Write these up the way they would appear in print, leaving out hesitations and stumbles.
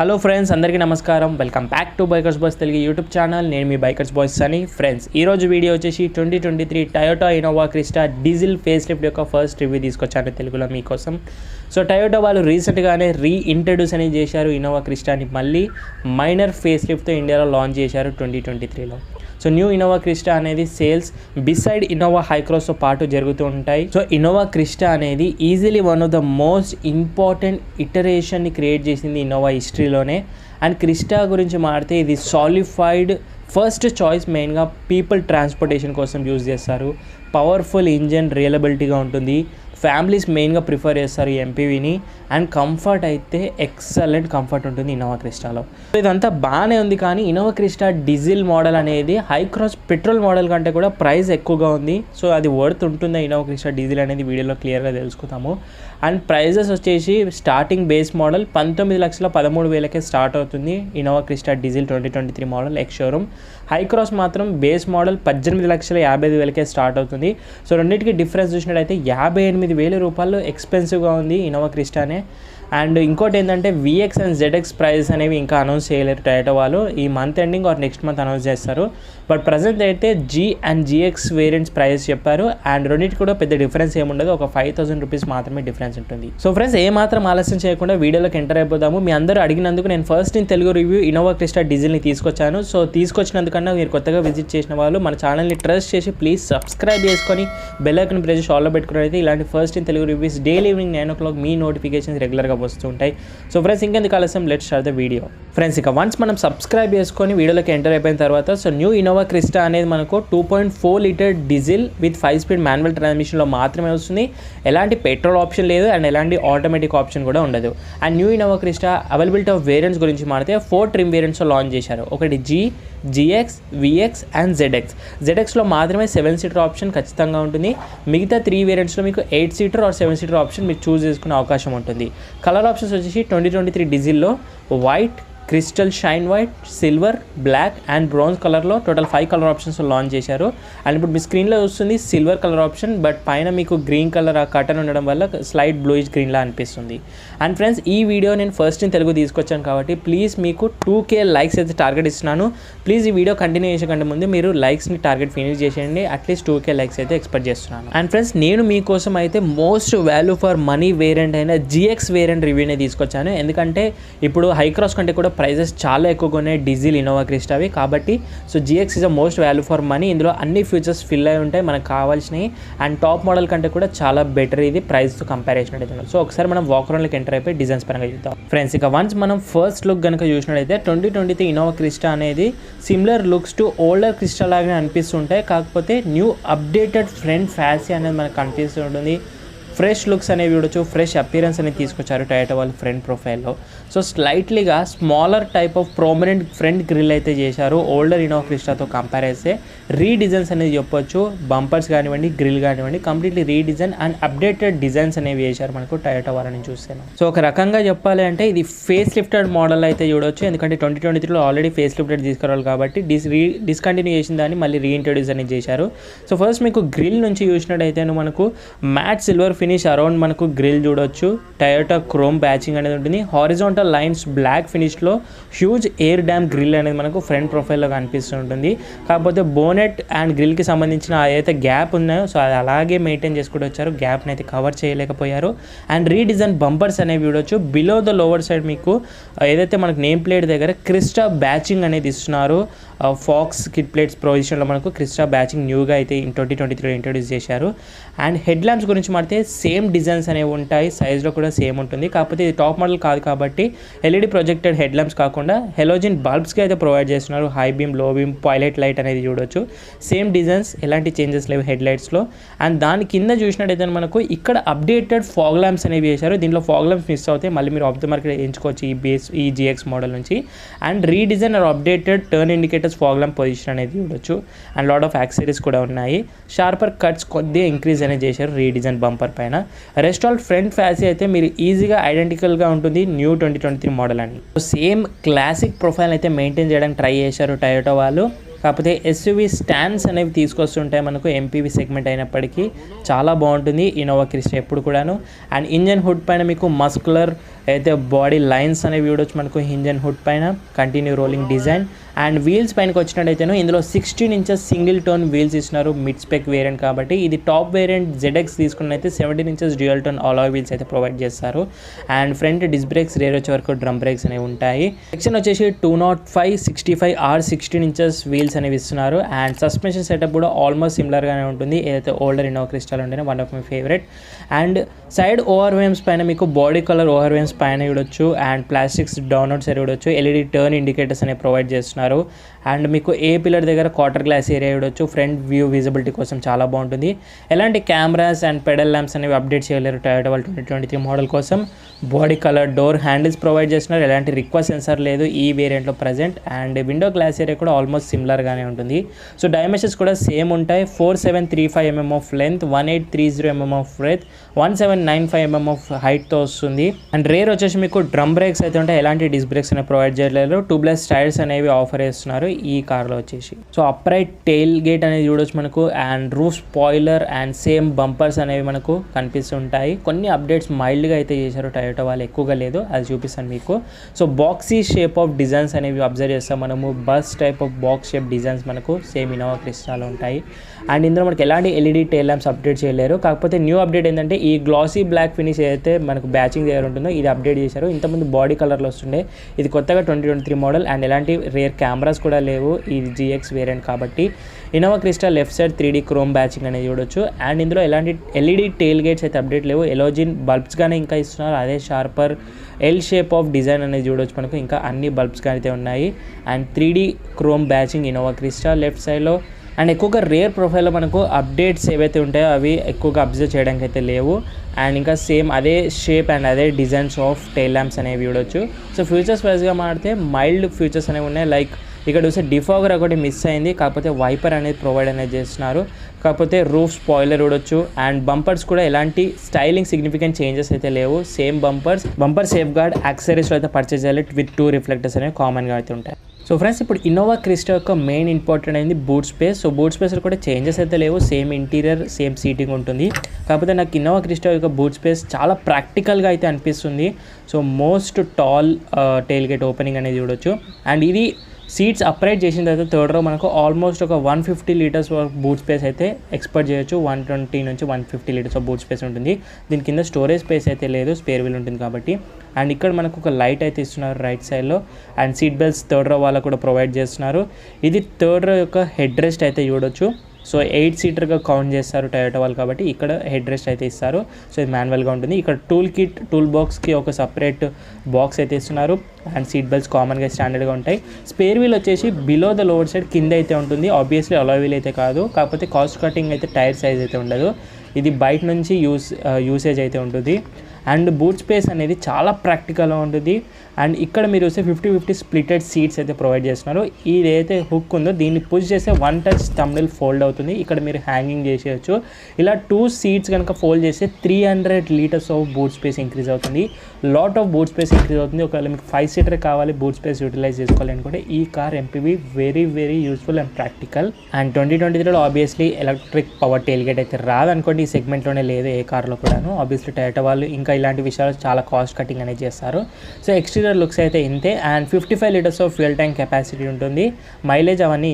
Hello friends, అందరికీ నమస్కారం. Welcome back to bikers boys Telugu YouTube channel. నేను మీ బైకర్స్ బాయ్స్ అని. ఫ్రెండ్స్, ఈరోజు వీడియో వచ్చేసి 2023 Toyota Innova Crysta diesel face lift యొక్క ఫస్ట్ రివ్యూ తీసుకొచ్చాను తెలుగులో మీకోసం. సో టయోటా వాళ్ళు రీసెంట్గానే ఇంట్రడ్యూస్ అనేది చేశారు ఇన్నోవా క్రిస్టాని. మళ్ళీ మైనర్ ఫేస్ లిఫ్ట్తో ఇండియాలో లాంచ్ చేశారు 2023లో. సో న్యూ ఇన్నోవా క్రిస్టా అనేది సేల్స్ బిసైడ్ ఇన్నోవా హైక్రాస్తో పాటు జరుగుతూ ఉంటాయి. సో ఇన్నోవా క్రిస్టా అనేది easily one of the most important ఇటరేషన్ని క్రియేట్ చేసింది ఇన్నోవా హిస్టరీలోనే. అండ్ క్రిస్టా గురించి మాట్లాడితే ఇది సాలిఫైడ్ ఫస్ట్ చాయిస్, మెయిన్గా పీపుల్ ట్రాన్స్పోర్టేషన్ కోసం యూజ్ చేస్తారు. పవర్ఫుల్ ఇంజన్, రియలబిలిటీగా ఉంటుంది. ఫ్యామిలీస్ మెయిన్గా ప్రిఫర్ చేస్తారు ఈ ఎంపీవీని. అండ్ కంఫర్ట్ అయితే ఎక్సలెంట్ కంఫర్ట్ ఉంటుంది ఇన్నోవా క్రిస్టాలో. ఇదంతా బాగానే ఉంది, కానీ ఇన్నోవా క్రిస్టా డీజిల్ మోడల్ అనేది హైక్రాస్ పెట్రోల్ మోడల్ కంటే కూడా ప్రైస్ ఎక్కువగా ఉంది. సో అది వర్త్ ఉంటుందా ఇన్నోవా క్రిస్టా డీజిల్ అనేది వీడియోలో క్లియర్గా తెలుసుకుందాము. అండ్ ప్రైజెస్ వచ్చేసి స్టార్టింగ్ బేస్ మోడల్ 19,13,000కే స్టార్ట్ అవుతుంది Innova Crysta diesel 2023 model ex showroom. Hycross మాత్రం బేస్ మోడల్ 18,55,000కే స్టార్ట్ అవుతుంది. సో రెండింటికి డిఫరెన్స్ చూసినట్టయితే 58,000 రూపాయలు ఎక్స్పెన్సివ్గా ఉంది ఇన్నోవా క్రిస్టానే. అండ్ ఇంకోటి ఏంటంటే విఎక్స్ అండ్ జెడ్ఎక్స్ ప్రైజెస్ అనేవి ఇంకా అనౌన్స్ చేయలేరు టయోటా వాళ్ళు. ఈ month ending or next month announce చేస్తారు. బట్ ప్రజెంట్ అయితే G and GX variants prices చెప్పారు. అండ్ రెండింటికి కూడా పెద్ద డిఫరెన్స్ ఏముండదు, ఒక 5,000 రూపీస్ మాత్రమే డిఫరెన్స్ ఉంటుంది. సో ఫ్రెండ్స్, ఏమాత్రం ఆలస్యం చేయకుండా వీడియోలోకి ఎంటర్ అయిపోదాము. మీ అందరూ అడిగినందుకు నేను first in Telugu review Innova Crysta డీజిల్ని తీసుకొచ్చాను. సో తీసుకొచ్చినందుకన్నా మీరు కొత్తగా విజిట్ చేసిన వాళ్ళు మన ఛానల్ని ట్రస్ట్ చేసి ప్లీజ్ సబ్స్క్రైబ్ చేసుకొని బెల్ ఐకాన్ ప్రెస్ చేసి ఆల్లో పెట్టుకుని అయితే ఇలాంటి first in Telugu reviews daily evening 9 o'clock me notifications రెగ్యులర్గా వస్తుంటాయి. సో ఫ్రెండ్స్, ఇంకెందుకు ఆలస్యం, let's start the video. Friends, ఇక వన్స్ మనం సబ్స్క్రైబ్ చేసుకొని వీడియోలోకి ఎంటర్ అయిపోయిన తర్వాత సో న్యూ ఇన్నోవా క్రిస్టా అనేది మనకు 2.4 litre diesel with 5-speed manual ట్రాన్స్మిషన్లో మాత్రమే వస్తుంది. ఎలాంటి పెట్రోల్ ఆప్షన్ లేదు అండ్ ఎలాంటి ఆటోమేటిక్ ఆప్షన్ కూడా ఉండదు. And new Innova Crysta availability of variants గురించి మాట్లాడితే 4 ట్రిమ్ వేరియంట్స్లో లాంచ్ చేశారు. ఒకటి G, GX, VX and ZX. జెడ్ఎక్స్లో మాత్రమే 7-seater ఆప్షన్ ఖచ్చితంగా ఉంటుంది. మిగతా 3 వేరియంట్స్లో మీకు 8-seater ఆర్ 7-seater ఆప్షన్ మీరు చూస్ చేసుకునే అవకాశం ఉంటుంది. కలర్ ఆప్షన్స్ వచ్చేసి 2023 డీజిల్లో white, crystal shine white, silver, black and bronze కలర్లో టోటల్ 5 కలర్ ఆప్షన్స్ లాంచ్ చేశారు. అండ్ ఇప్పుడు మీ స్క్రీన్లో వస్తుంది సిల్వర్ కలర్ ఆప్షన్, బట్ పైన మీకు గ్రీన్ కలర్ ఆ కటన్ ఉండడం వల్ల స్లైట్ బ్లూయిష్ గ్రీన్లా అనిపిస్తుంది. అండ్ ఫ్రెండ్స్, ఈ వీడియో నేను ఫస్ట్ ఇన్ తెలుగు తీసుకొచ్చాను కాబట్టి ప్లీజ్ మీకు 2K లైక్స్ అయితే టార్గెట్ ఇస్తున్నాను. ప్లీజ్ ఈ వీడియో కంటిన్యూ చేసే కంటే ముందు మీరు లైక్స్ని టార్గెట్ ఫినిష్ చేసేయండి. అట్లీస్ట్ 2K లైక్స్ అయితే ఎక్స్పెక్ట్ చేస్తున్నాను. అండ్ ఫ్రెండ్స్, నేను మీకోసం అయితే most value for money variant అయిన జిఎక్స్ వేరియంట్ రివ్యూనే తీసుకొచ్చాను. ఎందుకంటే ఇప్పుడు హైక్రాస్ కంటే కూడా ప్రైజెస్ చాలా ఎక్కువగా ఉన్నాయి డీజిల్ ఇన్నోవా క్రిస్టావి కాబట్టి. So GX is a most value for money. ఇందులో అన్ని ఫీచర్స్ ఫిల్ అయి ఉంటాయి మనకు కావాల్సినవి. అండ్ టాప్ మోడల్ కంటే కూడా చాలా బెటర్ ఇది ప్రైస్తో కంపారిజన్ అయితే. సో ఒకసారి మనం వాక్ అరౌండ్లోకి ఎంటర్ అయిపోయి డిజైన్స్ పరంగా చూద్దాం. ఫ్రెండ్స్, ఇక వన్స్ మనం ఫస్ట్ లుక్ కనుక చూసినట్టయితే 2023 ఇన్నోవా క్రిస్టా అనేది similar looks to older Crysta లాగానే అనిపిస్తుంటాయి. కాకపోతే న్యూ అప్డేటెడ్ ఫ్రంట్ ఫ్యాసీ అనేది మనకు కనిపిస్తుంటుంది. ఫ్రెష్ లుక్స్ అనేవి చూడొచ్చు, ఫ్రెష్ అపియరెన్స్ అనేది తీసుకొచ్చారు టయోటా వాళ్ళు ఫ్రంట్ ప్రొఫైల్లో. సో స్లైట్లీగా smaller type of prominent front grille అయితే చేశారు ఓల్డర్ ఇన్నోవా క్రిస్టాతో కంపేర్ చేస్తే. రీడిజైన్స్ అనేది చెప్పొచ్చు, బంపర్స్ కానివ్వండి, గ్రిల్ కానివ్వండి, completely redesign and updated designs అనేవి చేశారు మనకు టయోటా వాళ్ళని చూస్తాను. సో ఒక రకంగా చెప్పాలి అంటే ఇది ఫేస్ లిఫ్టెడ్ మోడల్ అయితే చూడొచ్చు. ఎందుకంటే 2023లో ఆల్రెడీ ఫేస్ లిఫ్టెడ్ తీసుకురావాలి కాబట్టి డిస్కంటిన్యూ చేసిన దాన్ని మళ్ళీ రీఇంట్రడ్యూస్ అనేది చేశారు. సో ఫస్ట్ మీకు గ్రిల్ నుంచి చూసినట్టయితే మనకు మ్యాట్ సిల్వర్ ఫినిష్ అరౌండ్ మనకు గ్రిల్ చూడొచ్చు. టయోటా క్రోమ్ బ్యాచింగ్ అనేది ఉంటుంది. హారిజాంటల్ లైన్స్ బ్లాక్ ఫినిష్లో హ్యూజ్ ఎయిర్ డ్యామ్ గ్రిల్ అనేది మనకు ఫ్రంట్ ప్రొఫైల్లో కనిపిస్తుంటుంది. కాకపోతే బోనెట్ అండ్ గ్రిల్కి సంబంధించిన ఏదైతే గ్యాప్ ఉన్నాయో సో అది అలాగే మెయింటైన్ చేసుకుంటూ వచ్చారు. గ్యాప్ని అయితే కవర్ చేయలేకపోయారు. అండ్ రీడిజైన్ బంపర్స్ అనేవి చూడొచ్చు. బిలో ద లోవర్ సైడ్ మీకు ఏదైతే మనకు నేమ్ ప్లేట్ దగ్గర క్రిస్టా బ్యాచింగ్ అనేది ఇస్తున్నారు. ఫాక్స్ కిట్ ప్లేట్స్ ప్రొజిషన్లో మనకు క్రిస్టా బ్యాచింగ్ న్యూగా అయితే 2023 ఇంట్రొడ్యూస్ చేశారు. అండ్ హెడ్ ల్యాంప్స్ గురించి మాడితే సేమ్ డిజైన్స్ అనేవి ఉంటాయి, సైజ్లో కూడా సేమ్ ఉంటుంది. కాకపోతే ఇది టాప్ మోడల్ కాదు కాబట్టి ఎల్ఈడి ప్రొజెక్టెడ్ హెడ్ ల్యాంప్స్ కాకుండా హెలోజిన్ బల్బ్స్కి అయితే ప్రొవైడ్ చేస్తున్నారు. హై బీమ్, లో బీమ్, పైలట్ లైట్ అనేది చూడొచ్చు. సేమ్ డిజైన్స్, ఎలాంటి చేంజెస్ లేవు హెడ్ లైట్స్లో. అండ్ దాని కింద చూసినట్టయితే మనకు ఇక్కడ అప్డేటెడ్ ఫాగ్ ల్యాంప్స్ అనేవి చేశారు. దీంట్లో ఫాగ్ ల్యాంప్స్ మిస్ అవుతాయి, మళ్ళీ మీరు ఆఫ్ ద మార్కెట్ ఎంచుకోవచ్చు ఈ జిఎక్స్ మోడల్ నుంచి. And redesign or updated turn indicators fog lamp position అనేది చూడొచ్చు. అండ్ లాట్ ఆఫ్ యాక్సెసరీస్ కూడా ఉన్నాయి. షార్పర్ కట్స్ కొద్దిగా ఇంక్రీజ్ అనేది చేశారు రీడిజైన్ బంపర్ పైన. రెస్ట్ ఆల్ ఫ్రంట్ ఫ్యాసీ అయితే మీరు ఈజీగా ఐడెంటికల్గా ఉంటుంది న్యూ 2023 మోడల్ అని. సేమ్ క్లాసిక్ ప్రొఫైల్ అయితే మెయింటైన్ చేయడానికి ట్రై చేశారు టయోటా వాళ్ళు. కాకపోతే ఎస్యూవీ స్టాండ్స్ అనేవి తీసుకొస్తుంటాయి మనకు ఎంపీవీ సెగ్మెంట్ అయినప్పటికీ చాలా బాగుంటుంది ఇన్నోవా క్రిస్టా ఎప్పుడు కూడాను. అండ్ ఇంజన్ హుడ్ పైన మీకు మస్కులర్ అయితే బాడీ లైన్స్ అనేవి చూడొచ్చు మనకు హింజ్ అండ్ హుడ్ పైన, continue rolling design. And wheels పైనకి వచ్చినట్టయితేనో ఇందులో 16 ఇంచెస్ సింగిల్ టోన్ వీల్స్ ఇస్తున్నారు, మిడ్ స్పెక్ వేరియంట్ కాబట్టి. ఇది టాప్ వేరియంట్ ZX తీసుకున్నైతే 17 inches dual tone alloy wheels అయితే ప్రొవైడ్ చేస్తారు. And front disc brakes, rear వచ్చే వరకు డ్రమ్ బ్రేక్స్ అనేవి ఉంటాయి. సెక్షన్ వచ్చేసి 205, 65 R 16 ఇంచెస్ వీల్స్ అనేవి ఇస్తున్నారు. అండ్ సస్పెన్షన్ సెటప్ కూడా ఆల్మోస్ట్ సిమిలర్గానే ఉంటుంది, ఏదైతే ఓల్డర్ ఇన్నోవా క్రిస్టల్ ఉంటేనే one of my favourite. And side ఓవర్వేమ్స్ పైన మీకు బాడీ కలర్ ఓవర్వేమ్స్ పైన చూడొచ్చు. అండ్ ప్లాస్టిక్స్ డౌన్లోడ్ సైడ్ చూడొచ్చు. LED టర్న్ ఇండికేటర్స్ అనేవి ప్రొవైడ్ చేస్తున్నారు. అండ్ మీకు ఏ పిల్లర్ దగ్గర క్వార్టర్ గ్లాస్ ఏరియా చూడొచ్చు. ఫ్రంట్ వ్యూ విజిబిలిటీ కోసం చాలా బాగుంటుంది. ఎలాంటి కెమెరాస్ అండ్ పెడల్ ల్యాంప్స్ అనేవి అప్డేట్ చేయలేరు టయోటా వాళ్ళు 2023 మోడల్ కోసం. Body colour door handles provide చేస్తున్నారు, ఎలాంటి రిక్వెస్ట్ సెన్సార్ లేదు ఈ వేరియంట్లో present. And window glass area కూడా ఆల్మోస్ట్ సిమిలర్గానే ఉంటుంది. సో డైమెన్షన్స్ కూడా సేమ్ ఉంటాయి. 4735 mm of length, 1830 mm of breadth, 1795 mm of హైట్తో వస్తుంది. అండ్ రేర్ వచ్చేసి మీకు డ్రమ్ బ్రేక్స్ అయితే ఉంటాయి, ఎలాంటి డిస్క్ బ్రేక్స్ అనేవి ప్రొవైడ్ చేయలేరు. ట్యూబ్లెస్ టైర్స్ అనేవి ఆఫర్ చేస్తున్నారు ఈ కార్లో వచ్చేసి. సో అప్రైట్ టెయిల్ గేట్ అనేది చూడొచ్చు మనకు. And roof spoiler and same bumpers అనేవి మనకు కనిపిస్తుంటాయి. కొన్ని అప్డేట్స్ మైల్డ్గా అయితే చేశారు టయోటా వాళ్ళు, ఎక్కువగా లేదు, అది చూపిస్తాను మీకు. So boxy shape of designs అనేవి అబ్జర్వ్ చేస్తాం మనము. Bus type of box shape designs మనకు సేమ్ ఇన్నోవా క్రిస్టాలో ఉంటాయి. అండ్ ఇందులో మనకి ఎలాంటి LED టెయిల్ ల్యాంప్స్ అప్డేట్ చేయలేరు. కాకపోతే న్యూ అప్డేట్ ఏంటంటే ఈ గ్లాసీ బ్లాక్ ఫినిష్ ఏదైతే మనకు బ్యాచింగ్ దగ్గర ఉంటుందో ఇది అప్డేట్ చేశారు. ఇంతకుముందు బాడీ కలర్లో వస్తుండే, ఇది కొత్తగా 2023 మోడల్. అండ్ ఎలాంటి రేర్ కెమెరాస్ కూడా లేవు, ఇది GX వేరియంట్ కాబట్టి. Innova Crysta left side 3D chrome badging అనేది చూడొచ్చు. అండ్ ఇందులో ఎలాంటి LED టెయిల్ గేట్స్ అయితే అప్డేట్ లేవు. ఎలోజిన్ బల్బ్స్గానే ఇంకా ఇస్తున్నారు, అదే sharper L shape of design అనేది చూడొచ్చు మనకు. ఇంకా అన్ని బల్బ్స్గా అయితే ఉన్నాయి. And 3D chrome badging Innova Crysta left సైడ్లో. అండ్ ఎక్కువగా రేర్ ప్రొఫైల్లో మనకు అప్డేట్స్ ఏవైతే ఉంటాయో అవి ఎక్కువగా అబ్జర్వ్ చేయడానికి అయితే లేవు. అండ్ ఇంకా సేమ్ అదే షేప్ అండ్ అదే డిజైన్స్ ఆఫ్ టెయిల్ ల్యాంప్స్ అనేవి చూడొచ్చు. సో ఫ్యూచర్స్ వైజ్గా మాడితే మైల్డ్ ఫ్యూచర్స్ అనేవి ఉన్నాయి. లైక్ ఇక్కడ చూస్తే డిఫాగర్ ఒకటి మిస్ అయింది, కాకపోతే వైపర్ అనేది ప్రొవైడ్ అనేది చేస్తున్నారు. కాకపోతే రూఫ్ స్పాయిలర్ చూడొచ్చు. అండ్ బంపర్స్ కూడా ఎలాంటి స్టైలింగ్ సిగ్నిఫికెంట్ చేంజెస్ అయితే లేవు, సేమ్ బంపర్ సేఫ్ గార్డ్ యాక్సరీస్లో అయితే పర్చేజ్ చేయాలి. విత్ 2 రిఫ్లెక్టర్స్ అనేవి కామన్గా అయితే ఉంటాయి. సో ఫ్రెండ్స్, ఇప్పుడు ఇన్నోవా క్రిస్టా యొక్క మెయిన్ ఇంపార్టెంట్ అయింది బూట్ స్పేస్. సో బూట్ స్పేస్లో కూడా చేంజెస్ అయితే లేవు, సేమ్ ఇంటీరియర్ సేమ్ సీటింగ్ ఉంటుంది. కాకపోతే నాకు ఇన్నోవా క్రిస్టా యొక్క బూట్ స్పేస్ చాలా ప్రాక్టికల్గా అయితే అనిపిస్తుంది. So most tall tail gate opening అనేది చూడొచ్చు. అండ్ ఇది సీట్స్ అప్రైట్ చేసిన తర్వాత థర్డ్ రో మనకు ఆల్మోస్ట్ ఒక 150 లీటర్స్ బూట్ స్పేస్ అయితే ఎక్స్పెక్ట్ చేయొచ్చు. 120 నుంచి 150 లీటర్స్ ఆఫ్ బూట్ స్పేస్ ఉంటుంది. దీని కింద స్టోరేజ్ స్పేస్ అయితే లేదు, స్పేర్ వీల్ ఉంటుంది కాబట్టి. అండ్ ఇక్కడ మనకు ఒక లైట్ అయితే ఇస్తున్నారు రైట్ సైడ్లో. And seat belts third row వాళ్ళకు కూడా ప్రొవైడ్ చేస్తున్నారు. ఇది థర్డ్ రో యొక్క హెడ్ రెస్ట్ అయితే చూడొచ్చు. సో 8 సీటర్గా కౌంట్ చేస్తారు టయోటా వాళ్ళు కాబట్టి ఇక్కడ హెడ్ రెస్ట్ అయితే ఇస్తారు. సో ఇది మాన్యువల్గా ఉంటుంది. ఇక్కడ టూల్ బాక్స్కి ఒక సపరేట్ బాక్స్ అయితే ఇస్తున్నారు. అండ్ సీట్ బెల్ట్స్ కామన్గా స్టాండర్డ్గా ఉంటాయి. స్పేర్ వీల్ వచ్చేసి బిలో ద లోవర్ సైడ్ కింద అయితే ఉంటుంది. ఆబ్వియస్లీ అలాయ్ వీల్ అయితే కాదు, కాకపోతే కాస్ట్ కటింగ్ అయితే టైర్ సైజ్ అయితే ఉండదు. ఇది బయట నుంచి యూసేజ్ అయితే ఉంటుంది. అండ్ బూట్ స్పేస్ అనేది చాలా ప్రాక్టికల్గా ఉంటుంది. అండ్ ఇక్కడ మీరు చూస్తే 50-50 స్ప్లిటెడ్ సీట్స్ అయితే ప్రొవైడ్ చేస్తున్నారు. ఇది ఏదైతే హుక్ ఉందో దీన్ని పుష్ చేస్తే 1 టచ్ థంబ్నెయిల్ ఫోల్డ్ అవుతుంది. ఇక్కడ మీరు హ్యాంగింగ్ చేసేయచ్చు. ఇలా 2 సీట్స్ కనుక ఫోల్డ్ చేస్తే 300 litres of boot space increase అవుతుంది. Lot of boot space increase అవుతుంది. ఒకవేళ మీకు 5 సీటర్ కావాలి, బూట్ స్పేస్ యూటిలైజ్ చేసుకోవాలి అనుకుంటే ఈ car MPV very very useful and practical. And 2023లో obviously electric power tail gate అయితే రాదనుకోండి, ఈ సెగ్మెంట్లోనే లేదు ఏ కార్లో కూడాను. ఆబ్వియస్లీ టయోటా వాళ్ళు ఇంకా ఇలాంటి విషయాలు చాలా కాస్ట్ కటింగ్ అనేది చేస్తారు. సో ఎక్స్టీరియర్ లుక్స్ అయితే ఇంతే. And 55 litres of fuel tank capacity ఉంటుంది. మైలేజ్ అవన్నీ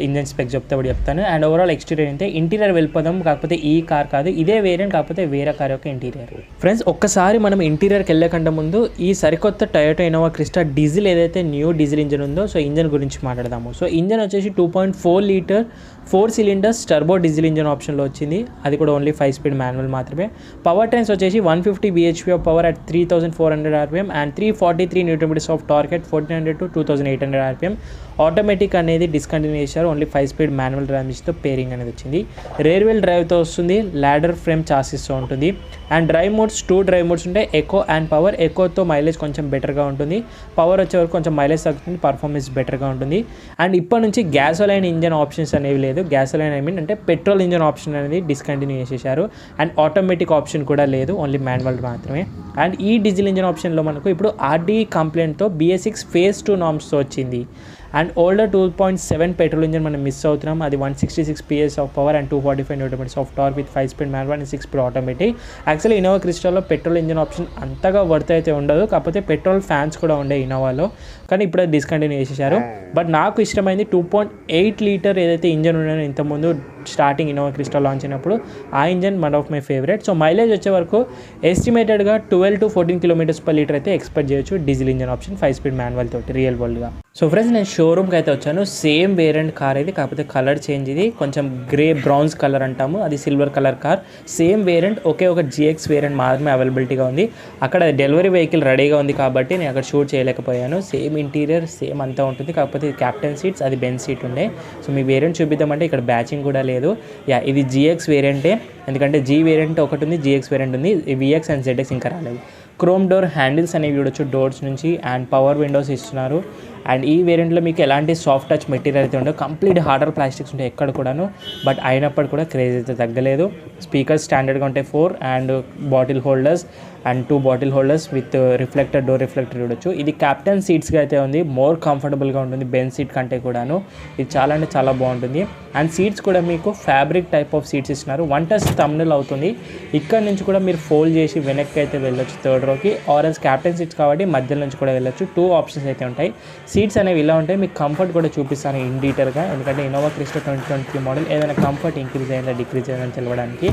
ఇంజన్ స్పెక్ చెప్తాను. అండ్ ఓవరాల్ ఎక్స్టీరియర్ అయితే. ఇంటీరియర్ వెళ్ళిపోదాం, కాకపోతే ఈ కార్ కాదు, ఇదే వేరియంట్, కాకపోతే వేరే కార్ యొక్క ఇంటీరియర్. ఫ్రెండ్స్, ఒక్కసారి మనం ఇంటీరియర్కి వెళ్ళకంటే ముందు ఈ సరికొత్త టయోటా ఇన్నోవా క్రిస్టా డీజిల్ ఏదైతే న్యూ డీజిల్ ఇంజన్ ఉందో, సో ఇంజన్ గురించి మాట్లాడదాము. సో ఇంజన్ వచ్చేసి 2.4 litre 4 cylinders turbo diesel engine ఆప్షన్లో వచ్చింది. అది కూడా ఓన్లీ 5 స్పీడ్ మాన్యువల్ మాత్రమే. పవర్ ట్రైన్స్ వచ్చేసి 150 bhp of power at 3400 rpm and 343 Nm of torque at 1400 to 2800 rpm. Automatic అనేది డిస్కంటిన్యూ చేశారు. ఓన్లీ 5 స్పీడ్ మాన్యువల్ ట్రాన్స్మిషన్తో పేరింగ్ అనేది వచ్చింది. రేర్ వీల్ డ్రైవ్తో వస్తుంది. ల్యాడర్ ఫ్రేమ్ చాసిస్తో ఉంటుంది. And drive modes 2 drive modes ఉంటాయి, echo and power. ఎకోతో mileage కొంచెం బెటర్గా ఉంటుంది, పవర్ వచ్చే వరకు కొంచెం మైలేజ్ తగ్గుతుంది, పర్ఫార్మెన్స్ బెటర్గా ఉంటుంది. అండ్ ఇప్పటి నుంచి గ్యాసోలైన్ ఇంజన్ ఆప్షన్స్ అనేవి లేదు. గ్యాసోలైన్ అంటే పెట్రోల్ ఇంజన్ ఆప్షన్ అనేది డిస్కంటిన్యూ చేసేసారు. అండ్ ఆటోమేటిక్ ఆప్షన్ కూడా లేదు, ఓన్లీ మాన్యువల్ మాత్రమే. అండ్ ఈ డీజిల్ ఇంజన్ ఆప్షన్లో మనకు ఇప్పుడు RDE కంప్లైంట్తో BS6 phase 2 నామ్స్తో వచ్చింది. అండ్ ఓల్డర్ 2.7 పెట్రోల్ ఇంజన్ మనం మిస్ అవుతున్నాం. అది 166 PS of power and 245 Nm of torque with 5-speed manual and 6-speed automatic. Actually Innova క్రిస్టాలో పెట్రోల్ ఇంజన్ ఆప్షన్ అంతగా వర్త్ అయితే ఉండదు, కాకపోతే పెట్రోల్ ఫ్యాన్స్ కూడా ఉండే ఇన్నోవాలో, కానీ ఇప్పుడు డిస్కంటిన్యూ చేసేసారు. బట్ నాకు ఇష్టమైంది 2.8 లీటర్ ఏదైతే ఇంజన్ ఉండేనో ఇంతకుముందు స్టార్టింగ్ ఇన్నోవా క్రిస్టా లాంచ్ అయినప్పుడు, ఆ engine one of my favourite. So mileage వచ్చే వరకు ఎస్టిమేటెడ్గా 12 to 14 km/L అయితే ఎక్స్పెక్ట్ చేయొచ్చు diesel engine option 5-speed manual తోటి రియల్ వరల్డ్గా. సో ఫ్రెండ్స్, నేను షోరూమ్కి అయితే వచ్చాను. సేమ్ వేరియంట్ కార్ ఇది, కాకపోతే కలర్ చేంజ్. ఇది కొంచెం గ్రే బ్రౌన్స్ కలర్ అంటాము, అది silver colour car. Same variant, ఒకే ఒక GX వేరియంట్ మాత్రమే అవైలబిలిటీగా ఉంది. అక్కడ డెలివరీ వెహికల్ రెడీగా ఉంది కాబట్టి నేను అక్కడ షూట్ చేయలేకపోయాను. సేమ్ ఇంటీరియర్ సేమ్ అంతా ఉంటుంది, కాకపోతే ఇది క్యాప్టెన్ సీట్స్, అది బెంచ్ సీట్ ఉండే. సో మీ వేరియంట్ చూపిద్దామంటే ఇక్కడ బ్యాచింగ్ కూడా లేదు. ఇది GX వేరియంటే, ఎందుకంటే G వేరియంట్ ఒకటి ఉంది, GX వేరియంట్ ఉంది. VX అండ్ ZX ఇంకా రాలేదు. క్రోమ్ డోర్ హ్యాండిల్స్ అనేవి చూడొచ్చు డోర్స్ నుంచి, అండ్ పవర్ విండోస్ ఇస్తున్నారు. అండ్ ఈ వేరియంట్లో మీకు ఎలాంటి సాఫ్ట్ టచ్ మెటీరియల్ అయితే ఉండవు, కంప్లీట్ హార్డర్ ప్లాస్టిక్స్ ఉంటాయి ఎక్కడ కూడాను. బట్ అయినప్పటికీ కూడా క్రేజ్ అయితే తగ్గలేదు. స్పీకర్స్ స్టాండర్డ్గా ఉంటాయి 4, and bottle holders and 2 bottle holders with reflector, door reflector చూడొచ్చు. ఇది క్యాప్టెన్ సీట్స్గా అయితే ఉంది, మోర్ కంఫర్టబుల్గా ఉంటుంది బెంచ్ సీట్ కంటే కూడాను. ఇది చాలా అంటే చాలా బాగుంటుంది. అండ్ సీట్స్ కూడా మీకు ఫ్యాబ్రిక్ టైప్ ఆఫ్ సీట్స్ ఇస్తున్నారు. 1 touch థంబ్నెయిల్ అవుతుంది. ఇక్కడ నుంచి కూడా మీరు ఫోల్డ్ చేసి వెనక్కి అయితే వెళ్ళొచ్చు థర్డ్ రోకి, ఆరెంజ్ క్యాప్టెన్ సీట్స్ కాబట్టి మధ్యలో నుంచి కూడా వెళ్ళొచ్చు. 2 ఆప్షన్స్ అయితే ఉంటాయి. సీట్స్ అనేవి ఇలా ఉంటాయి. మీకు కంఫర్ట్ కూడా చూపిస్తాను ఇన్ డీటెయిల్గా, ఎందుకంటే ఇన్నోవా క్రిస్టా 2023 మోడల్ ఏదైనా కంఫర్ట్ ఇంక్రీజ్ అయిందా డిక్రీజ్ అయిందని తెలవడానికి.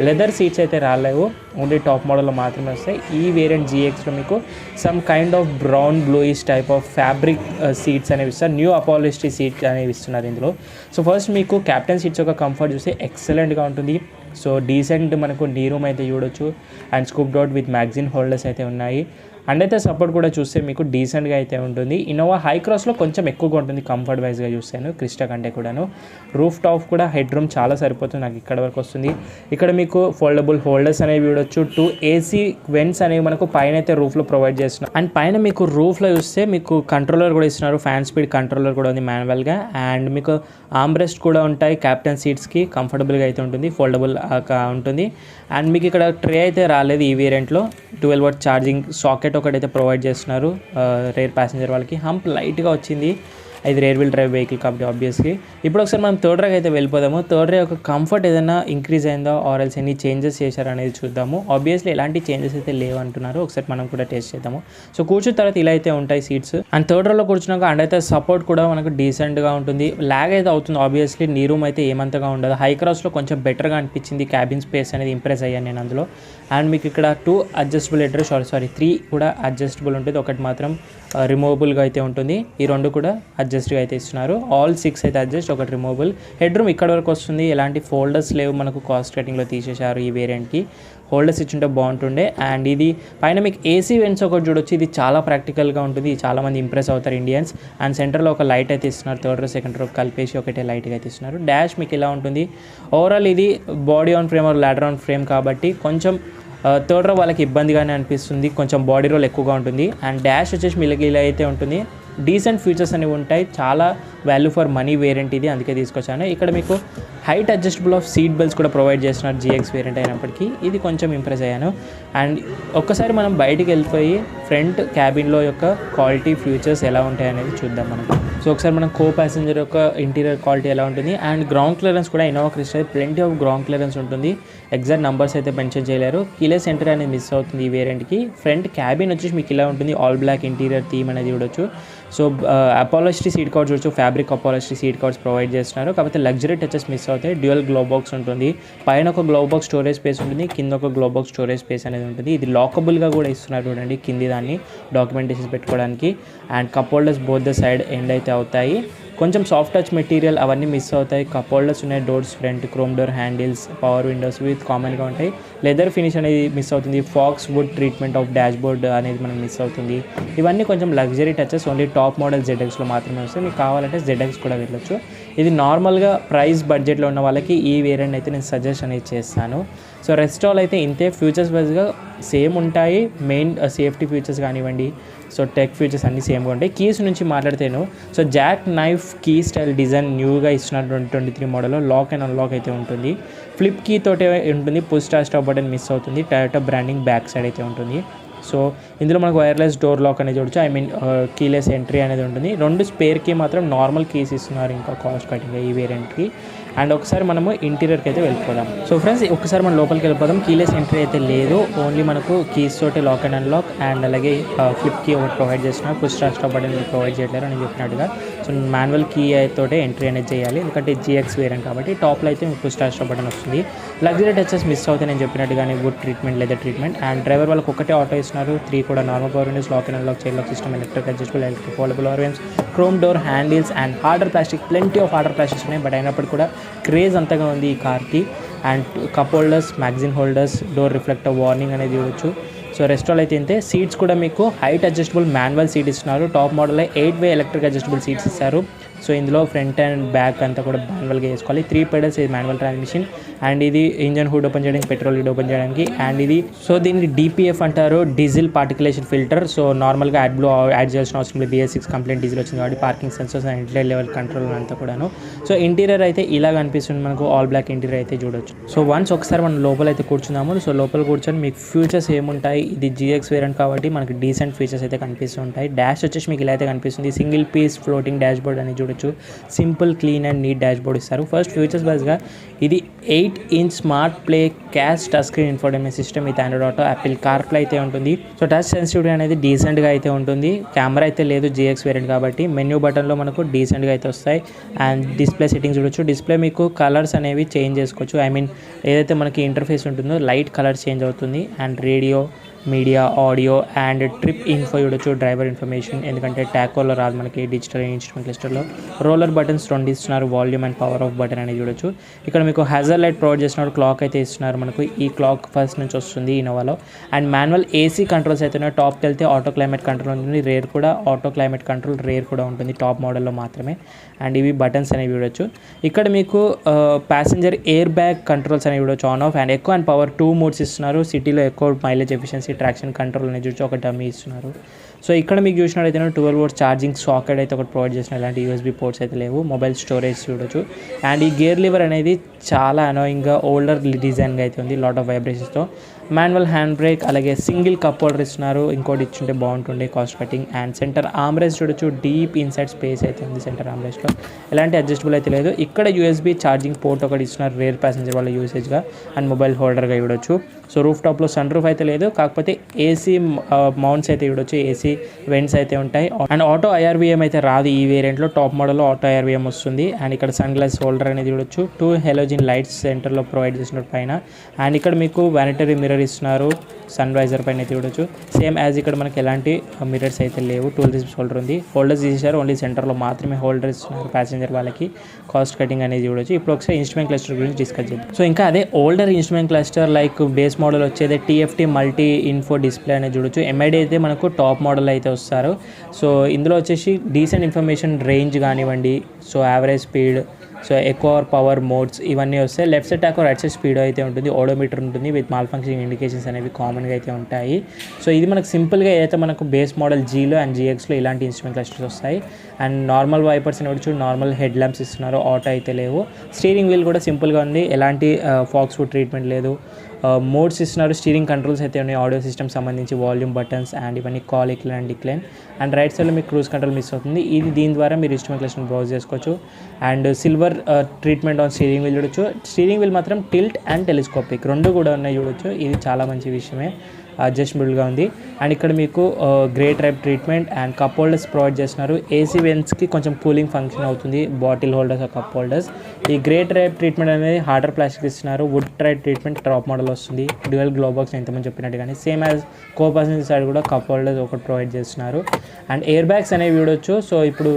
లెదర్ సీట్స్ అయితే రాలేవు, ఓన్లీ టాప్ మోడల్లో మాత్రమే వస్తాయి. ఈ వేరియంట్ GXలో మీకు some kind of brown bluish type of fabric seats అనేవి ఇస్తారు. న్యూ అపాలిస్ట్రీ సీట్ అనేవి ఇస్తున్నారు ఇందులో. సో ఫస్ట్ మీకు క్యాప్టెన్ సీట్స్ యొక్క కంఫర్ట్ చూస్తే ఎక్సలెంట్గా ఉంటుంది. సో డీసెంట్ మనకు నీ రూమ్ అయితే చూడొచ్చు, and scoop doubt with magazine holders అయితే ఉన్నాయి. అండ్ అయితే సపోర్ట్ కూడా చూస్తే మీకు డీసెంట్గా అయితే ఉంటుంది. ఇన్నోవా హై క్రాస్లో కొంచెం ఎక్కువగా ఉంటుంది కంఫర్ట్ వైజ్గా చూస్తాను క్రిస్టా కంటే కూడాను. రూఫ్ టాప్ కూడా హెడ్ రూమ్ చాలా సరిపోతుంది, నాకు ఇక్కడ వరకు వస్తుంది. ఇక్కడ మీకు ఫోల్డబుల్ హోల్డర్స్ అనేవి చూడొచ్చు. 2 AC వెంట్స్ అనేవి మనకు పైన అయితే రూఫ్లో ప్రొవైడ్ చేస్తున్నారు. అండ్ పైన మీకు రూఫ్లో చూస్తే మీకు కంట్రోలర్ కూడా ఇస్తున్నారు, ఫ్యాన్ స్పీడ్ కంట్రోలర్ కూడా ఉంది మాన్యువల్గా. అండ్ మీకు ఆర్మ్రెస్ట్ కూడా ఉంటాయి క్యాప్టెన్ సీట్స్కి, కంఫర్టబుల్గా అయితే ఉంటుంది, ఫోల్డబుల్ ఉంటుంది. అండ్ మీకు ఇక్కడ ట్రే అయితే రాలేదు ఈ వేరియంట్లో. 12V ఛార్జింగ్ సాకెట్ ఒకటైతే ప్రొవైడ్ చేస్తున్నారు రేర్ ప్యాసింజర్ వాళ్ళకి. హంప్ లైట్గా వచ్చింది, ఇది రేర్ వీల్ డ్రైవ్ వెహికల్ కాబట్టి ఆబ్వియస్లీ. ఇప్పుడు ఒకసారి మనం థర్డ్ రేకి అయితే వెళ్ళిపోదాము. థర్డ్ రే యొక్క కంఫర్ట్ ఏదైనా ఇంక్రీజ్ అయిందో ఆర్ ఎల్స్ ఎన్ని చేంజెస్ చేశారు అనేది చూద్దాము. ఆబ్వియస్లీ ఎలాంటి చేంజెస్ అయితే లేవు అంటున్నారు, ఒకసారి మనం కూడా టెస్ట్ చేద్దాము. సో కూర్చున్న తర్వాత ఇలా అయితే ఉంటాయి సీట్స్. అండ్ థర్డ్ రోలో కూర్చున్నాక అండ్ అయితే సపోర్ట్ కూడా మనకు డీసెంట్గా ఉంటుంది. ల్యాగ్ అయితే అవుతుంది ఆబ్వియస్లీ, నీ రూమ్ అయితే ఏమంతగా ఉండదు. హై క్రాస్లో కొంచెం బెటర్గా అనిపించింది, క్యాబిన్ స్పేస్ అనేది ఇంప్రెస్ అయ్యాను నేను అందులో. అండ్ మీకు ఇక్కడ 2 అడ్జస్టబుల్ హెడ్, 3 కూడా అడ్జస్టబుల్ ఉంటుంది, ఒకటి మాత్రం రిమూవబుల్గా అయితే ఉంటుంది. ఈ 2 కూడా అడ్జస్ట్గా అయితే ఇస్తున్నారు. ఆల్ 6 అయితే అడ్జస్ట్, ఒకటి రిమూవబుల్. హెడ్ రూమ్ ఇక్కడ వరకు వస్తుంది, ఎలాంటి ఫోల్డర్స్ లేవు, మనకు కాస్ట్ కటింగ్లో తీసేశారు ఈ వేరియంట్కి. హోల్డర్స్ ఇచ్చుంటే బాగుంటుండే. అండ్ ఇది పైన మీకు AC వెంట్స్ ఒకటి చూడొచ్చు, ఇది చాలా ప్రాక్టికల్గా ఉంటుంది, చాలామంది ఇంప్రెస్ అవుతారు ఇండియన్స్. అండ్ సెంటర్లో ఒక లైట్ అయితే ఇస్తున్నారు, థర్డ్ రో సెకండ్ రో కలిపేసి ఒకటే లైట్గా అయితే ఇస్తున్నారు. డాష్ మీకు ఇలా ఉంటుంది. ఓవరాల్ ఇది body on frame are ladder on frame కాబట్టి కొంచెం థర్డ్ రో వాళ్ళకి ఇబ్బందిగానే అనిపిస్తుంది, కొంచెం బాడీ రోల్ ఎక్కువగా ఉంటుంది. అండ్ డాష్ వచ్చేసి మిల్లకి ఇలా అయితే ఉంటుంది. డీసెంట్ ఫీచర్స్ అనేవి ఉంటాయి, చాలా వాల్యూ ఫర్ మనీ వేరియంట్ ఇది, అందుకే తీసుకొచ్చాను. ఇక్కడ మీకు height adjustable of seat belts కూడా ప్రొవైడ్ చేస్తున్నారు GX వేరియంట్ అయినప్పటికీ, ఇది కొంచెం ఇంప్రెస్ అయ్యాను. అండ్ ఒక్కసారి మనం బయటికి వెళ్ళిపోయి ఫ్రంట్ క్యాబిన్లో యొక్క క్వాలిటీ ఫీచర్స్ ఎలా ఉంటాయి అనేది చూద్దాం మనం. సో ఒకసారి మనం కో ప్యాసింజర్ యొక్క ఇంటీరియర్ క్వాలిటీ ఎలా ఉంటుంది. అండ్ గ్రౌండ్ క్లియరెన్స్ కూడా Innova Crysta plenty of ground clearance ఉంటుంది. ఎగ్జాక్ట్ నెంబర్స్ అయితే మెన్షన్ చేయలేరు. కీలెస్ ఎంట్రీ అనేది మిస్ అవుతుంది ఈ వేరియంట్కి. ఫ్రంట్ క్యాబిన్ వచ్చేసి మీకు ఇలా ఉంటుంది, ఆల్ బ్లాక్ ఇంటీరియర్ థీమ్ అనేది చూడొచ్చు. సో అపాలస్ట్రీ సీట్ కవర్స్ చూడొచ్చు, ఫ్యాబ్రిక్ అపాలస్ట్రీ సీట్ కవర్స్ ప్రొవైడ్ చేస్తున్నారు, కాకపోతే లగ్జరీ టచెస్ మిస్ అవుతాయి. డ్యూయల్ గ్లో బాక్స్ ఉంటుంది, పైన ఒక గ్లో బాక్స్ స్టోరేజ్ స్పేస్ ఉంటుంది, కింద ఒక గ్లో బాక్స్ స్టోరేజ్ స్పేస్ అనేది ఉంటుంది. ఇది లాకబుల్గా కూడా ఇస్తున్నారు చూడండి, కింది దాన్ని డాక్యుమెంటేషన్ పెట్టుకోవడానికి. And cup holders both the side end అయితే అవుతాయి. కొంచెం సాఫ్ట్ టచ్ మెటీరియల్ అవన్నీ మిస్ అవుతాయి. కప్ హోల్డర్స్ ఉన్నాయి, doors front, chrome door handles, power windows with కామన్గా ఉంటాయి. లెదర్ ఫినిష్ అనేది మిస్ అవుతుంది. Faux wood treatment of dashboard అనేది మనకు మిస్ అవుతుంది. ఇవన్నీ కొంచెం luxury touches, only top model ZXలో మాత్రమే వస్తాయి. మీకు కావాలంటే ZX కూడా వెళ్ళొచ్చు. ఇది నార్మల్గా ప్రైస్ బడ్జెట్లో ఉన్న వాళ్ళకి ఈ వేరియంట్ అయితే నేను సజెస్ట్ అనేది చేస్తాను. సో రెస్ట్ ఆల్ అయితే ఇంతే, ఫ్యూచర్స్ వైజ్గా సేమ్ ఉంటాయి. మెయిన్ సేఫ్టీ ఫీచర్స్ కానివ్వండి, సో టెక్ ఫీచర్స్ అన్నీ సేమ్గా ఉంటాయి. కీస్ నుంచి మాట్లాడితేను, so jack knife key style design న్యూగా ఇస్తున్నారు 2023 మోడల్లో. లాక్ అండ్ అన్లాక్ అయితే ఉంటుంది, ఫ్లిప్ కీ తోటే ఉంటుంది. పుష్ స్టార్ట్ బటన్ మిస్ అవుతుంది. టయోటా బ్రాండింగ్ బ్యాక్ సైడ్ అయితే ఉంటుంది. సో ఇందులో మనకు వైర్లెస్ డోర్ లాక్ అనేది చూడొచ్చు, ఐ మీన్ కీలెస్ ఎంట్రీ అనేది ఉంటుంది. 2 స్పేర్ కీ మాత్రం నార్మల్ కీస్ ఇస్తున్నారు ఇంకా కాస్ట్ కటింగ్ ఈ వేరియంట్కి. అండ్ ఒకసారి మనము ఇంటీరియర్కి అయితే వెళ్ళిపోదాం. సో ఫ్రెండ్స్ ఒకసారి మనం లోపలికి వెళ్ళిపోదాం. కీలెస్ ఎంట్రీ అయితే లేదు, ఓన్లీ మనకు కీస్ తోటి లాక్ అండ్ అన్లాక్ అండ్ అలాగే ఫ్లిప్ కీ ఒకటి ప్రొవైడ్ చేస్తున్నారు. పుష్ స్టార్ట్ బటన్ ప్రొవైడ్ చేయట్లేరు అని చెప్పినట్టుగా. సో మాన్యువల్ కీ తోటే ఎంట్రీ అనేది చేయాలి, ఎందుకంటే GX వేరియంట్ కాబట్టి. టాప్లో అయితే పుష్ స్టార్ట్ బటన్ వస్తుంది. లగ్జరీ టచెస్ మిస్ అవుతాయి నేను చెప్పినట్టుగానే, వుడ్ ట్రీట్మెంట్ లేదా ట్రీట్మెంట్. అండ్ డ్రైవర్ వాళ్ళకి ఒకటే ఆటో ఇస్తున్నారు, 3 కూడా normal power windows, lock and unlock, chain lock system, electric adjustable, electric foldable ఆర్ఎమ్స్, chrome door handles and harder plastic. Plenty of harder plastics ఉన్నాయి, but అయినప్పుడు కూడా క్రేజ్ అంతగా ఉంది ఈ కార్కి. And cup holders, magazine holders, door reflector warning అనేది చూడొచ్చు. So rest all అయితే ఇంతే. సీట్స్ కూడా మీకు హైట్ అడ్జస్టబుల్ మాన్యువల్ సీట్ ఇస్తున్నారు. Top model 8-way electric adjustable seats ఇస్తారు. సో ఇందులో ఫ్రంట్ అండ్ బ్యాక్ అంతా కూడా మాన్యువల్గా వేసుకోవాలి. 3 pedals, ఇది మాన్యువల్ ట్రాన్స్మిషన్. అండ్ ఇది ఇంజన్ హుడ్ ఓపెన్ చేయడానికి, పెట్రోల్ లీడ్ ఓపెన్ చేయడానికి. అండ్ ఇది సో దీన్ని DPF అంటారు, డీజిల్ పార్టికులేషన్ ఫిల్టర్. సో నార్మల్గా యాడ్బ్లో యాడ్ చేయాల్సిన అవసరం లేదు, BS6 కంప్లీట్ డీజిల్ వచ్చింది కాబట్టి. Parking sensors and interior level control అంతా కూడాను. సో ఇంటీరియర్ అయితే ఇలా కనిపిస్తుంది మనకు, ఆల్ బ్లాక్ ఇంటీరియర్ అయితే చూడొచ్చు. సో వన్స్ ఒకసారి మనం లోపల అయితే కూర్చున్నాము. సో లోపల కూర్చొని మీకు ఫ్యూచర్స్ ఏముంటాయి, ఇది GX వేరియంట్ కాబట్టి మనకి డీసెంట్ ఫీచర్స్ అయితే కనిపిస్తూ ఉంటాయి. డాష్ వచ్చేసి మీకు ఇలా అయితే కనిపిస్తుంది, single piece floating dashboard అని చూడొచ్చు. Simple, clean and neat dashboard ఇస్తారు. ఫస్ట్ ఫ్యూచర్స్ వైజ్గా ఇది 8-inch smart play cast touch screen infotainment system with Android Auto, Apple CarPlay అయితే ఉంటుంది. సో టచ్ సెన్సిటివిటీ అనేది డీసెంట్గా అయితే ఉంటుంది. కెమెరా అయితే లేదు GX వేరియంట్ కాబట్టి. మెన్యూ బటన్లో మనకు డీసెంట్గా అయితే వస్తాయి. అండ్ డిస్ప్లే సెట్టింగ్స్ చూడొచ్చు. డిస్ప్లే మీకు కలర్స్ అనేవి చేంజ్ చేసుకోవచ్చు, ఐ మీన్ ఏదైతే మనకి ఇంటర్ఫేస్ ఉంటుందో లైట్ కలర్ చేంజ్ అవుతుంది. And radio, media, audio and trip info చూడొచ్చు, డ్రైవర్ ఇన్ఫర్మేషన్, ఎందుకంటే ట్యాకోలో రాదు మనకి డిజిటల్ ఇన్స్ట్రుమెంట్ లిస్టర్లో. రోలర్ బటన్స్ 2 ఇస్తున్నారు, volume and power of button అనేది చూడొచ్చు. ఇక్కడ మీకు హ్యాజర్ లైట్ ప్రొవైడ్ చేస్తున్నారు, క్లాక్ అయితే ఇస్తున్నారు మనకు. ఈ క్లాక్ ఫస్ట్ నుంచి వస్తుంది ఇన్నోవాలో. అండ్ మాన్యువల్ AC కంట్రోల్స్ అయితే ఉన్నాయి. టాప్కి వెళ్తే ఆటో క్లైమేట్ కంట్రోల్ ఉంటుంది, రేర్ కూడా ఆటో క్లైమేట్ కంట్రోల్ రేర్ కూడా ఉంటుంది, టాప్ మోడల్లో మాత్రమే. అండ్ ఇవి బటన్స్ అనేవి చూడొచ్చు. ఇక్కడ మీకు ప్యాసింజర్ ఎయిర్ బ్యాగ్ కంట్రోల్స్ అనేవి చూడొచ్చు, ఆన్ ఆఫ్. అండ్ ఎక్కువ అండ్ పవర్ 2 మోడ్స్ ఇస్తున్నారు. సిటీలో ఎక్కువ మైలేజ్ ఎఫిషియన్సీ, ట్రాక్షన్ కంట్రోల్ అనేది చూడొచ్చు, ఒక డమ్మీ ఇస్తున్నారు. సో ఇక్కడ మీకు చూసినట్టయితే 12 volts ఛార్జింగ్ సాకెట్ అయితే ఒకటి ప్రొవైడ్ చేసిన, ఇలాంటి USB పోర్ట్స్ అయితే లేవు. మొబైల్ స్టోరేజ్ చూడొచ్చు. అండ్ ఈ గేర్ లివర్ అనేది చాలా అనోయింగ్గా ఓల్డర్ డిజైన్గా అయితే ఉంది, లాట్ ఆఫ్ వైబ్రేషన్స్తో. మాన్యువల్ హ్యాండ్ బ్రేక్, అలాగే సింగిల్ కప్ హోల్డర్ ఇస్తున్నారు, ఇంకోటి ఇచ్చుంటే బాగుంటుండే, cost cutting. And centre armrest చూడొచ్చు, డీప్ ఇన్సైడ్ స్పేస్ అయితే ఉంది సెంటర్ ఆర్మ్రెస్ట్లో, ఎలాంటి అడ్జస్టబుల్ అయితే లేదు. ఇక్కడ USB ఛార్జింగ్ పోర్ట్ ఒకటి ఇస్తున్నారు, రేర్ ప్యాసింజర్ వాళ్ళ యూసేజ్గా. అండ్ మొబైల్ హోల్డర్గా చూడొచ్చు. సో రూఫ్ టాప్లో సన్ రూఫ్ అయితే లేదు, కాకపోతే AC మౌంట్స్ అయితే చూడొచ్చు, AC వెంట్స్ అయితే ఉంటాయి. అండ్ ఆటో IRVM అయితే రాదు ఈ వేరియంట్లో, టాప్ మోడల్లో ఆటో IRVM వస్తుంది. అండ్ ఇక్కడ సన్ గ్లాస్ హోల్డర్ అనేది చూడొచ్చు. 2 హెలోజిన్ లైట్స్ సెంటర్లో ప్రొవైడ్ చేసినట్టు పైన. అండ్ ఇక్కడ మీకు వానిటరీ మిర్రర్ ఇస్తున్నారు, సన్ వైజర్ పైన అయితే చూడొచ్చు. సేమ్ యాజ్ ఇక్కడ మనకి ఎలాంటి మిర్రర్స్ అయితే లేవు. 12 రిసిప్స్ హోల్డర్ ఉంది, హోల్డర్స్ తీసేశారు, ఓన్లీ సెంటర్లో మాత్రమే హోల్డర్ ఇస్తున్నారు ప్యాసింజర్ వాళ్ళకి, కాస్ట్ కటింగ్ అనేది చూడొచ్చు. ఇప్పుడు ఒకసారి ఇన్స్ట్రుమెంట్ క్లస్టర్ గురించి డిస్కస్ చేద్దాం. సో ఇంకా అదే older instrument cluster like base model వచ్చేది TFT మల్టీ ఇన్ఫో డిస్ప్లే అనేది చూడొచ్చు. MID అయితే మనకు టాప్ మోడల్ అయితే వస్తారు. సో ఇందులో వచ్చేసి డీసెంట్ ఇన్ఫర్మేషన్ రేంజ్ కానివ్వండి, సో యావరేజ్ స్పీడ్, సో ఎక్కువ పవర్ మోడ్స్ ఇవన్నీ వస్తాయి. Left side talk right side speed అయితే ఉంటుంది, ఓడోమీటర్ ఉంటుంది విత్ మాల్ ఫంక్షనింగ్ ఇండికేషన్స్ అనేవి కామన్గా అయితే ఉంటాయి. సో ఇది మనకు సింపుల్గా ఏదైతే మనకు బేస్ మోడల్ Gలో అండ్ GXలో ఇలాంటి ఇన్స్ట్రుమెంట్ క్లస్టర్స్ వస్తాయి. అండ్ నార్మల్ వైపర్స్ అని చూడొచ్చు, నార్మల్ హెడ్ ల్యాంప్స్ ఇస్తున్నారు, ఆటో అయితే లేవు. స్టీరింగ్ వీల్ కూడా సింపుల్గా ఉంది, ఎలాంటి ఫాక్స్ ఫుడ్ ట్రీట్మెంట్ లేదు. మోడ్స్ ఇస్తున్నారు, స్టీరింగ్ కంట్రోల్స్ అయితే ఉన్నాయి, ఆడియో సిస్టమ్ సంబంధించి వాల్యూమ్ బటన్స్ అండ్ ఇవన్నీ కాల్ ఎక్లైన్ అండ్ డిక్లైన్. అండ్ రైట్ సైడ్లో మీకు క్రూజ్ కంట్రోల్ మిస్ అవుతుంది, ఇది దీని ద్వారా మీరు ఇన్స్ట్రుమెంట్ క్లస్టర్ని బ్రౌజ్ చేసుకోవచ్చు. And silver treatment on steering wheel చూడొచ్చు. స్టీరింగ్ వీల్ మాత్రం టిల్ట్ అండ్ టెలిస్కోపిక్ 2 కూడా ఉన్నాయి చూడొచ్చు, ఇది చాలా మంచి విషయమే, అడ్జస్టబుల్గా ఉంది. అండ్ ఇక్కడ మీకు grey type treatment and cup holders provide చేస్తున్నారు. AC వెంట్స్కి కొంచెం కూలింగ్ ఫంక్షన్ అవుతుంది, బాటిల్ హోల్డర్స్ ఆ కప్ హోల్డర్స్. ఈ గ్రే టైప్ ట్రీట్మెంట్ అనేది హార్డర్ ప్లాస్టిక్ ఇస్తున్నారు. Wood type treatment top model వస్తుంది, డ్యూయల్ గ్లో బాక్స్ ఎంతమంది చెప్పినట్టు కానీ. Same as co passenger side కూడా కప్ హోల్డర్స్ ఒకటి ప్రొవైడ్ చేస్తున్నారు. అండ్ ఎయిర్ బ్యాగ్స్ అనేవి చూడొచ్చు. సో ఇప్పుడు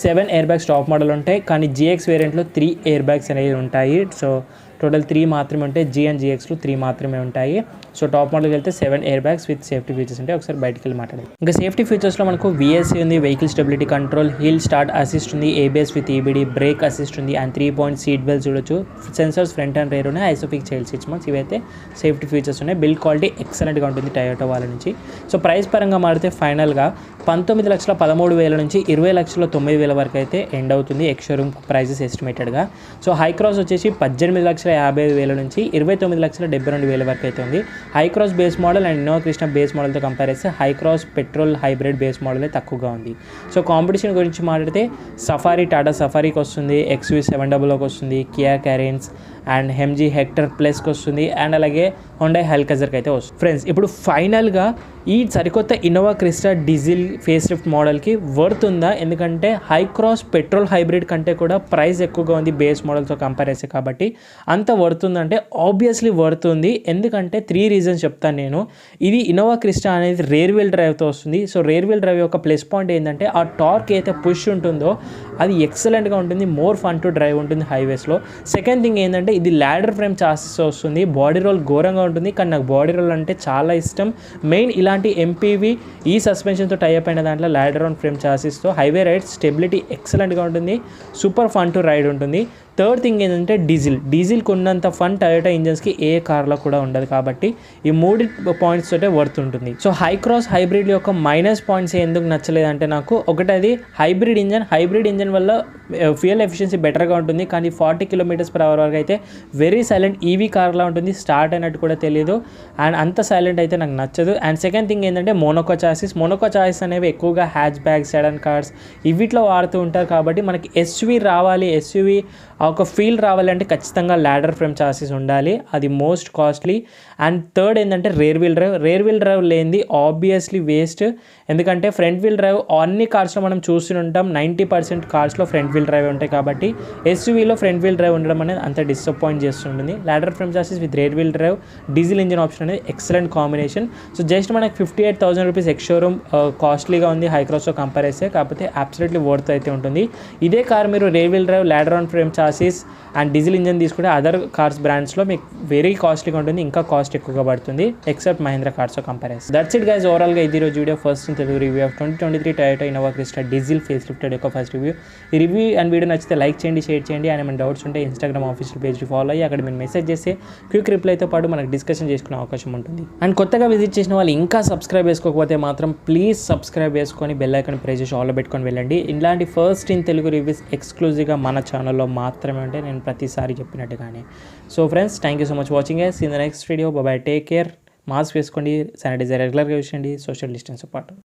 7 ఎయిర్ బ్యాగ్స్ టాప్ మోడల్ ఉంటాయి, కానీ GX వేరియంట్లో 3 ఎయిర్ బ్యాగ్స్ అనేవి ఉంటాయి. సో టోటల్ 3 మాత్రమే ఉంటాయి, G అండ్ GXలో 3 మాత్రమే ఉంటాయి. సో టాప్ మోడల్కి వెళ్తే 7 air bags with safety features ఉంటాయి. ఒకసారి బయటికి వెళ్ళి మాట్లాడదాం. ఇంకా సేఫ్టీ ఫీచర్స్లో మనకు VSC ఉంది, vehicle stability control, hill start assist ఉంది, ABS with EBD, break assist ఉంది అండ్ 3-point సీట్ బెల్ట్ చూడొచ్చు. సెన్సర్స్ ఫ్రంట్ అండ్ రేర్ ఉన్నాయి, ఐసోఫిక్ చైల్డ్ సీట్స్ మంత్స్, ఇవైతే సేఫ్టీ ఫీచర్స్ ఉన్నాయి. బిల్డ్ క్వాలిటీ ఎక్సలెంట్గా ఉంటుంది టయోటా వాళ్ళ నుంచి. సో ప్రైస్ పరంగా మారితే ఫైనల్గా 19,13,000 నుంచి 20,09,000 వరకు అయితే ఎండ్ అవుతుంది ఎక్స్ షోరూమ్ ప్రైజెస్ ఎస్టిమేటెడ్గా. సో హై క్రాస్ వచ్చేసి 18,55,000 నుంచి 29,72,000 వరకు అయితే ఉంది. Hycross base model and Innova Crysta base మోడల్తో కంపేర్ చేస్తే Hycross petrol hybrid base మోడలే తక్కువగా ఉంది. సో కాంపిటీషన్ గురించి మాట్లాడితే సఫారీ, టాటా సఫారీకి వస్తుంది, XV700కి వస్తుంది, Kia Carens and MG Hector ప్లస్కి వస్తుంది, అండ్ అలాగే హోండా హెల్కజర్కి అయితే వస్తుంది. ఫ్రెండ్స్, ఇప్పుడు ఫైనల్గా ఈ సరికొత్త Innova Crysta diesel facelift మోడల్కి వర్త్ ఉందా? ఎందుకంటే హై క్రాస్ పెట్రోల్ హైబ్రిడ్ కంటే కూడా ప్రైస్ ఎక్కువగా ఉంది బేస్ మోడల్తో కంపేర్ చేస్తే, కాబట్టి అంత వర్త్ ఉందంటే ఆబ్వియస్లీ వర్త్ ఉంది. ఎందుకంటే 3 రీజన్స్ చెప్తాను నేను. ఇది ఇన్నోవా క్రిస్టా అనేది రేర్ వీల్ డ్రైవ్తో వస్తుంది. సో రేర్ వీల్ డ్రైవ్ యొక్క ప్లస్ పాయింట్ ఏంటంటే ఆ టార్క్ అయితే పుష్ ఉంటుందో అది ఎక్సలెంట్గా ఉంటుంది, మోర్ ఫన్ టు డ్రైవ్ ఉంటుంది హైవేస్లో. సెకండ్ థింగ్ ఏంటంటే ఇది ల్యాడర్ ఫ్రేమ్ చాసిస్ వస్తుంది. బాడీ రోల్ ఘోరంగా ఉంటుంది, కానీ నాకు బాడీ రోల్ అంటే చాలా ఇష్టం. మెయిన్ ఇలాంటి MPV ఈ సస్పెన్షన్తో టైప్ అయిన దాంట్లో ల్యాడర్ ఆన్ ఫ్రేమ్ చాసిస్తో హైవే రైడ్ స్టెబిలిటీ ఎక్సలెంట్గా ఉంటుంది, సూపర్ ఫన్ టు రైడ్ ఉంటుంది. థర్డ్ థింగ్ ఏంటంటే డీజిల్కి ఉన్నంత ఫన్ టయోటా ఇంజన్స్కి ఏ కార్లో కూడా ఉండదు, కాబట్టి ఈ 3 పాయింట్స్ తోటే వర్త్ ఉంటుంది. సో హై క్రాస్ హైబ్రిడ్ యొక్క మైనస్ పాయింట్స్ ఎందుకు నచ్చలేదంటే నాకు ఒకటి అది హైబ్రిడ్ ఇంజన్ వల్ల ఫ్యూయల్ ఎఫిషియన్సీ బెటర్గా ఉంటుంది, కానీ 40 km/h వరకు అయితే వెరీ సైలెంట్ ఈవీ కార్లా ఉంటుంది, స్టార్ట్ అయినట్టు కూడా తెలియదు, అండ్ అంత సైలెంట్ అయితే నాకు నచ్చదు. అండ్ సెకండ్ థింగ్ ఏంటంటే మోనోకో చాసిస్ అనేవి ఎక్కువగా హ్యాచ్ బ్యాగ్, సెడాన్ కార్స్ ఇవిట్లో వాడుతూ ఉంటారు, కాబట్టి మనకి ఎస్యూవీ ఒక ఫీల్ రావాలంటే ఖచ్చితంగా ల్యాడర్ ఫ్రేమ్ చాసిస్ ఉండాలి, అది మోస్ట్ కాస్ట్లీ. అండ్ థర్డ్ ఏంటంటే రేర్ వీల్ డ్రైవ్ లేనిది ఆబ్వియస్లీ వేస్ట్. ఎందుకంటే ఫ్రంట్ వీల్ డ్రైవ్ అన్ని కార్స్లో మనం చూస్తుంటాం, 90% కార్స్లో ఫ్రంట్ వీల్ డ్రైవ్ ఉంటాయి, కాబట్టి ఎస్యూవీలో ఫ్రంట్ వీల్ డ్రైవ్ ఉండడం అనేది అంత డిసప్పాయింట్ చేస్తుంటుంది. Ladder frame chassis with rear wheel drive diesel engine option అనేది ఎక్సలెంట్ కాంబినేషన్. సో జస్ట్ మనకి 58,000 రూపీస్ ఎక్స్ షోరూమ్ కాస్ట్లీగా ఉంది హై క్రాస్తో కంపేర్ చేస్తే, కాకపోతే అబ్సల్యూట్లీ వర్త్ అయితే ఉంటుంది. ఇదే కార్ మీరు rear wheel drive, ladder on frame chassis and diesel engine తీసుకుంటే అదర్ కార్స్ బ్రాండ్స్లో మీకు వెరీ కాస్ట్లీగా ఉంటుంది, ఇంకా కాస్ట్ ఎక్కువగా పడుతుంది ఎక్సెప్ట్ మహీంద్రా కార్స్తో కంపేర్ చేస్తే. దట్స్ ఇట్ గైస్, ఓవరాల్గా ఇది రోజు video first in Telugu review of 2023 Toyota Innova Crysta diesel facelifted యొక్క ఫస్ట్ రివ్యూ. ఈ రివ్యూ అండ్ వీడియో నచ్చితే లైక్ చేయండి, షేర్ చేయండి, అండ్ ఏమైనా డౌట్స్ ఉంటే ఇన్స్టాగ్రామ్ ఆఫీషియల్ పేజ్ ఫాలో అయ్యి అక్కడ మీరు మెసేజ్ చేస్తే క్విక్ రిప్లైతో పాటు మనకు డిస్కషన్ చేసుకునే అవకాశం ఉంటుంది. అండ్ కొత్తగా విజిట్ చేసిన వాళ్ళు ఇంకా సబ్స్క్రైబ్ చేసుకోకపోతే మాత్రం ప్లీజ్ సబ్స్క్రైబ్ చేసుకొని బెల్ ఐకాన్ ప్రెస్ చేసి ఆల్లో పెట్టుకొని వెళ్ళండి. ఇలాంటి ఫస్ట్ ఇన్ తెలుగు రివ్యూస్ ఎక్స్క్లూజివ్గా మన ఛానల్లో మాత్రమే ఉంటే నేను ప్రతిసారి చెప్పినట్టుగానే. So friends, thank you so much watching us in the next video. Bye, take care, mask వేసుకోండి, శానిటైజర్ రెగ్యులర్గా యూస్ చేయండి, సోషల్ డిస్టెన్స్ పాటు.